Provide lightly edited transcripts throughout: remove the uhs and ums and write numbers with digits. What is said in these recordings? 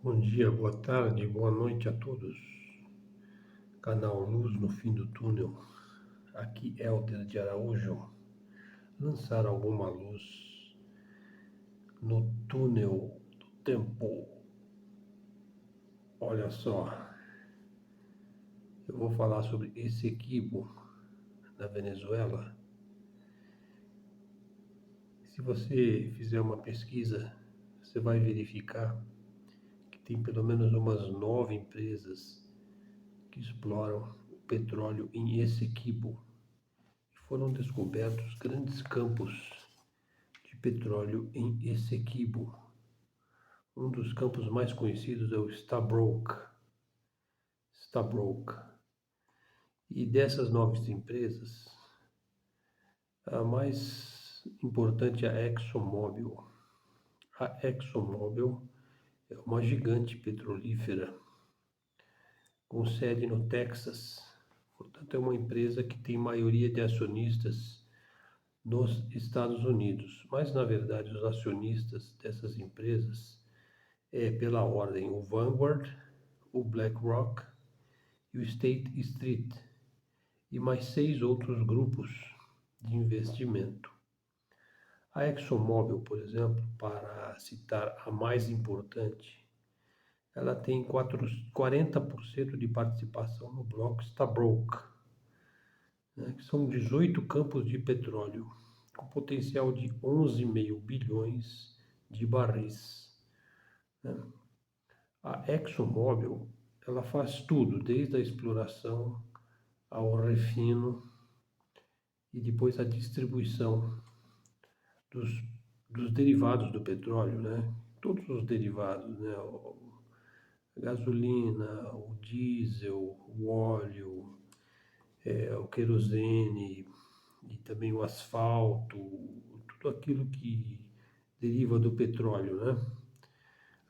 Bom dia, boa tarde, boa noite a todos. Canal Luz no Fim do Túnel. Aqui Hélder de Araújo. Lançar alguma luz no túnel do tempo. Olha só, eu vou falar sobre Essequibo, na Venezuela. Se você fizer uma pesquisa, você vai verificar que tem pelo menos umas 9 empresas que exploram o petróleo em Essequibo. Foram descobertos grandes campos de petróleo em Essequibo. Um dos campos mais conhecidos é o Stabroek. E dessas 9 empresas, a mais importante é a ExxonMobil. A ExxonMobil é uma gigante petrolífera com sede no Texas. Portanto, é uma empresa que tem maioria de acionistas nos Estados Unidos. Mas, na verdade, os acionistas dessas empresas pela ordem o Vanguard, o BlackRock e o State Street, e mais 6 outros grupos de investimento. A ExxonMobil, por exemplo, para citar a mais importante, ela tem 40% de participação no bloco Stabroek, né, que são 18 campos de petróleo, com potencial de 11,5 bilhões de barris. Né? A ExxonMobil, ela faz tudo, desde a exploração ao refino e depois a distribuição dos, dos derivados do petróleo, né? Todos os derivados, né? A gasolina, o diesel, o óleo, o querosene e também o asfalto, tudo aquilo que deriva do petróleo, né?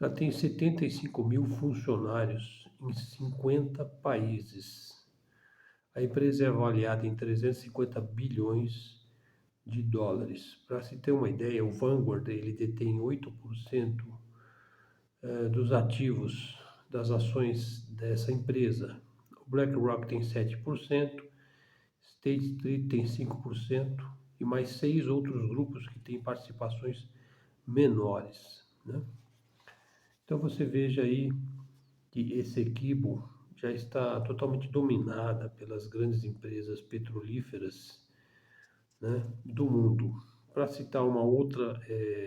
Ela tem 75 mil funcionários em 50 países. A empresa é avaliada em 350 bilhões de dólares. Para se ter uma ideia, o Vanguard ele detém 8% dos ativos das ações dessa empresa. O BlackRock tem 7%, State Street tem 5% e mais 6 outros grupos que têm participações menores, né? Então você veja aí que Essequibo já está totalmente dominada pelas grandes empresas petrolíferas, né, do mundo. Para citar uma outra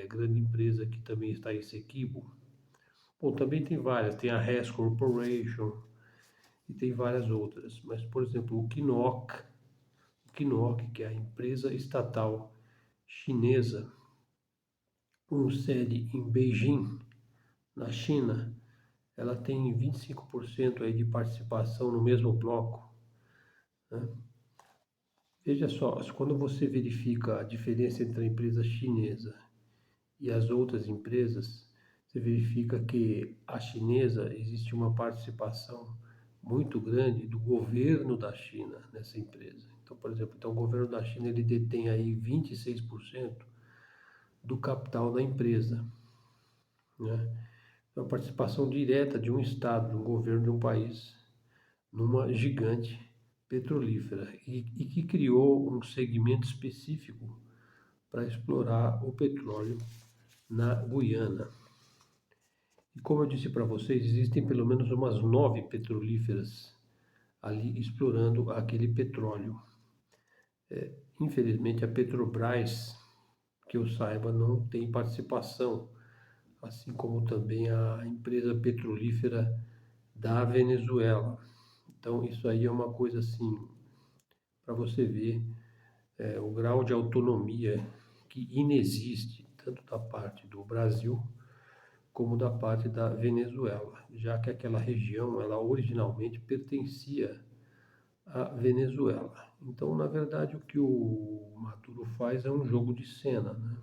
grande empresa que também está em Essequibo, bom, também tem várias, tem a Hess Corporation e tem várias outras, mas por exemplo o QNOC, que é a empresa estatal chinesa com sede em Beijing, na China, ela tem 25% aí de participação no mesmo bloco, né? Veja só, quando você verifica a diferença entre a empresa chinesa e as outras empresas, você verifica que a chinesa existe uma participação muito grande do governo da China nessa empresa. Então, por exemplo, o governo da China ele detém aí 26% do capital da empresa, né? Então, a participação direta de um estado, de um governo de um país, numa gigante petrolífera e que criou um segmento específico para explorar o petróleo na Guiana. E como eu disse para vocês, existem pelo menos umas 9 petrolíferas ali explorando aquele petróleo. Infelizmente, a Petrobras, que eu saiba, não tem participação, assim como também a empresa petrolífera da Venezuela. Então, isso aí é uma coisa assim, para você ver o grau de autonomia que inexiste, tanto da parte do Brasil como da parte da Venezuela, já que aquela região, ela originalmente pertencia à Venezuela. Então, na verdade, o que o Maduro faz é um jogo de cena, né?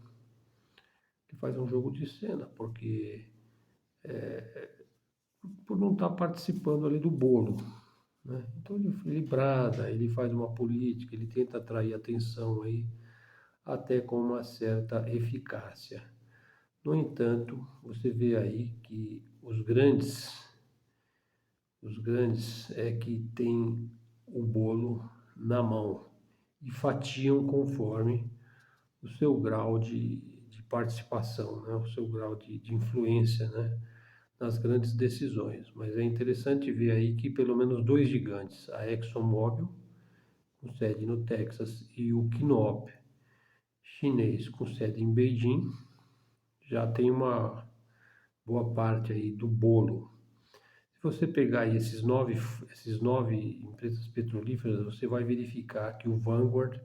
Ele faz um jogo de cena, porque por não estar participando ali do bolo, né? Então ele brada, ele faz uma política, ele tenta atrair atenção aí, até com uma certa eficácia. No entanto, você vê aí que os grandes é que têm o bolo na mão e fatiam conforme o seu grau de participação, né? O seu grau de influência, né? Nas grandes decisões. Mas é interessante ver aí que pelo menos dois gigantes, a ExxonMobil, com sede no Texas, e o Sinop, chinês, com sede em Beijing, já tem uma boa parte aí do bolo. Se você pegar aí esses nove empresas petrolíferas, você vai verificar que o Vanguard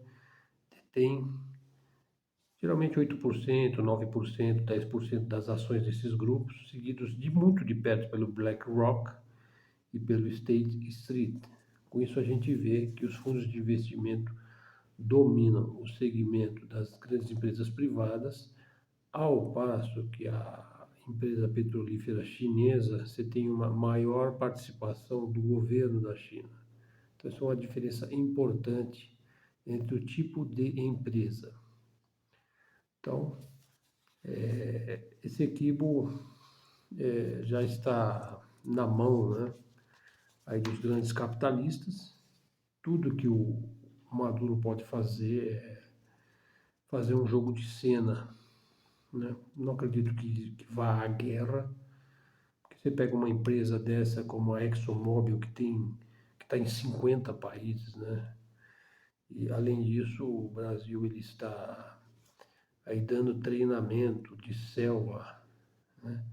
tem geralmente 8%, 9%, 10% das ações desses grupos, seguidos de muito de perto pelo BlackRock e pelo State Street. Com isso a gente vê que os fundos de investimento dominam o segmento das grandes empresas privadas, ao passo que a empresa petrolífera chinesa você tem uma maior participação do governo da China. Então, isso é uma diferença importante entre o tipo de empresa. Então, esse equibo já está na mão, né, aí dos grandes capitalistas. Tudo que o Maduro pode fazer é fazer um jogo de cena, né? Não acredito que vá à guerra, porque você pega uma empresa dessa como a ExxonMobil, que está em 50 países, né? E além disso, o Brasil ele está aí dando treinamento de selva, né,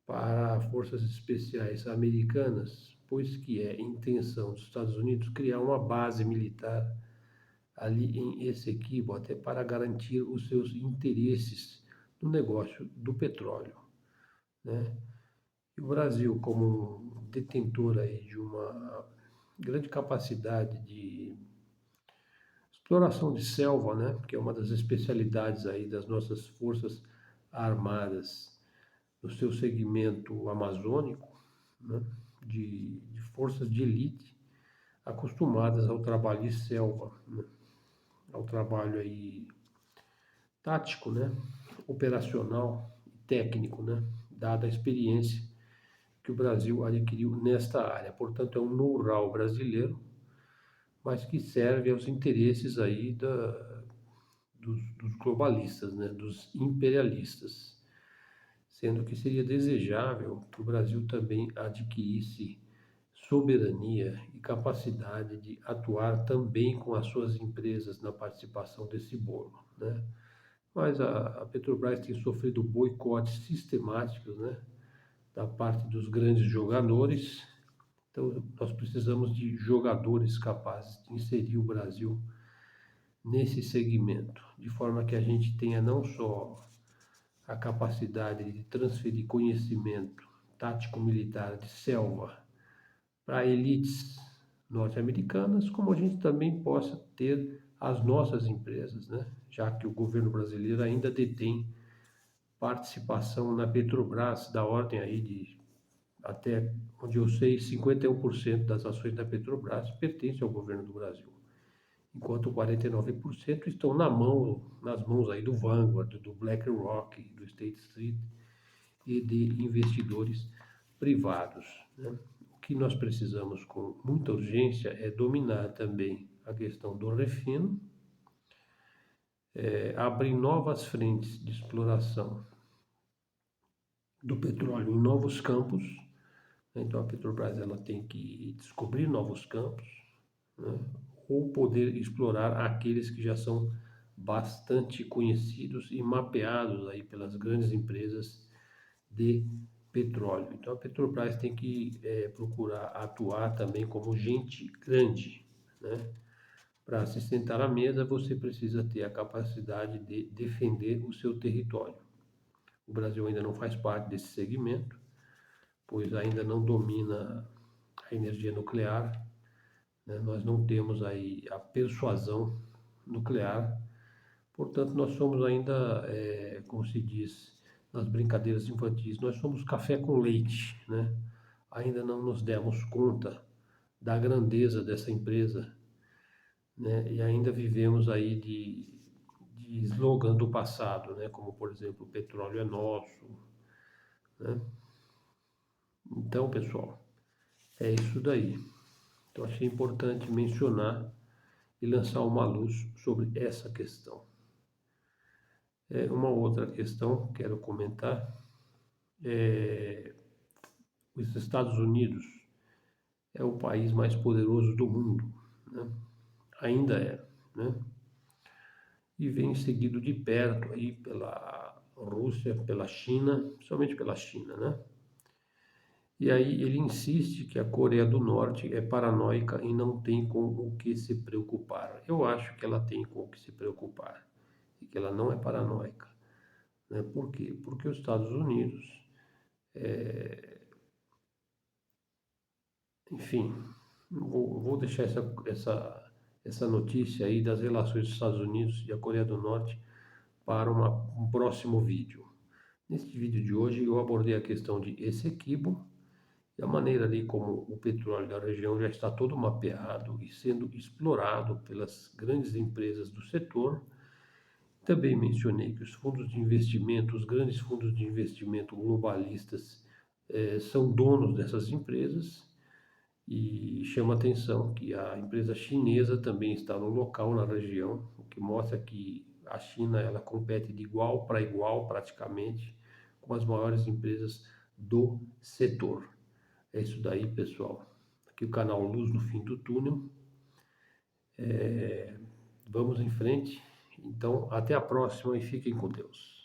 para forças especiais americanas, pois que é intenção dos Estados Unidos criar uma base militar ali em Essequibo, até para garantir os seus interesses no negócio do petróleo, né? E o Brasil, como um detentor aí de uma grande capacidade de exploração de selva, né, que é uma das especialidades aí das nossas forças armadas, no seu segmento amazônico, né, de forças de elite acostumadas ao trabalho de selva, né, ao trabalho aí tático, né, operacional e técnico, né, dada a experiência que o Brasil adquiriu nesta área. Portanto, é um know-how brasileiro, mas que serve aos interesses aí dos globalistas, né, dos imperialistas, sendo que seria desejável que o Brasil também adquirisse soberania e capacidade de atuar também com as suas empresas na participação desse bolo, né? Mas a Petrobras tem sofrido boicotes sistemáticos, né, da parte dos grandes jogadores. Então, nós precisamos de jogadores capazes de inserir o Brasil nesse segmento, de forma que a gente tenha não só a capacidade de transferir conhecimento tático-militar de selva para elites norte-americanas, como a gente também possa ter as nossas empresas, né? Já que o governo brasileiro ainda detém participação na Petrobras da ordem aí de, até onde eu sei, 51% das ações da Petrobras pertencem ao governo do Brasil, enquanto 49% estão nas mãos aí do Vanguard, do BlackRock, do State Street e de investidores privados, né? O que nós precisamos com muita urgência é dominar também a questão do refino, abrir novas frentes de exploração do petróleo em novos campos. Então a Petrobras ela tem que descobrir novos campos, né, ou poder explorar aqueles que já são bastante conhecidos e mapeados aí pelas grandes empresas de petróleo. Então a Petrobras tem que procurar atuar também como gente grande, né? Para se sentar à mesa, você precisa ter a capacidade de defender o seu território. O Brasil ainda não faz parte desse segmento, pois ainda não domina a energia nuclear, né? Nós não temos aí a persuasão nuclear, portanto nós somos ainda, como se diz nas brincadeiras infantis, nós somos café com leite, né? Ainda não nos demos conta da grandeza dessa empresa, né? E ainda vivemos aí de de slogans do passado, né? Como, por exemplo, o petróleo é nosso, né? Então, pessoal, é isso daí. Então, achei importante mencionar e lançar uma luz sobre essa questão. Uma outra questão que quero comentar é os Estados Unidos é o país mais poderoso do mundo, né? Ainda é, né? E vem seguido de perto aí pela Rússia, pela China, principalmente pela China, né? E aí ele insiste que a Coreia do Norte é paranoica e não tem com o que se preocupar. Eu acho que ela tem com o que se preocupar e que ela não é paranoica, né? Por quê? Porque os Estados Unidos, enfim, vou deixar essa notícia aí das relações dos Estados Unidos e a Coreia do Norte para um próximo vídeo. Neste vídeo de hoje eu abordei a questão de Essequibo e a maneira ali como o petróleo da região já está todo mapeado e sendo explorado pelas grandes empresas do setor. Também mencionei que os fundos de investimento, os grandes fundos de investimento globalistas, são donos dessas empresas e chama atenção que a empresa chinesa também está no local, na região, o que mostra que a China ela compete de igual para igual praticamente com as maiores empresas do setor. É isso daí, pessoal. Aqui o canal Luz no Fim do Túnel. Vamos em frente. Então, até a próxima e fiquem com Deus.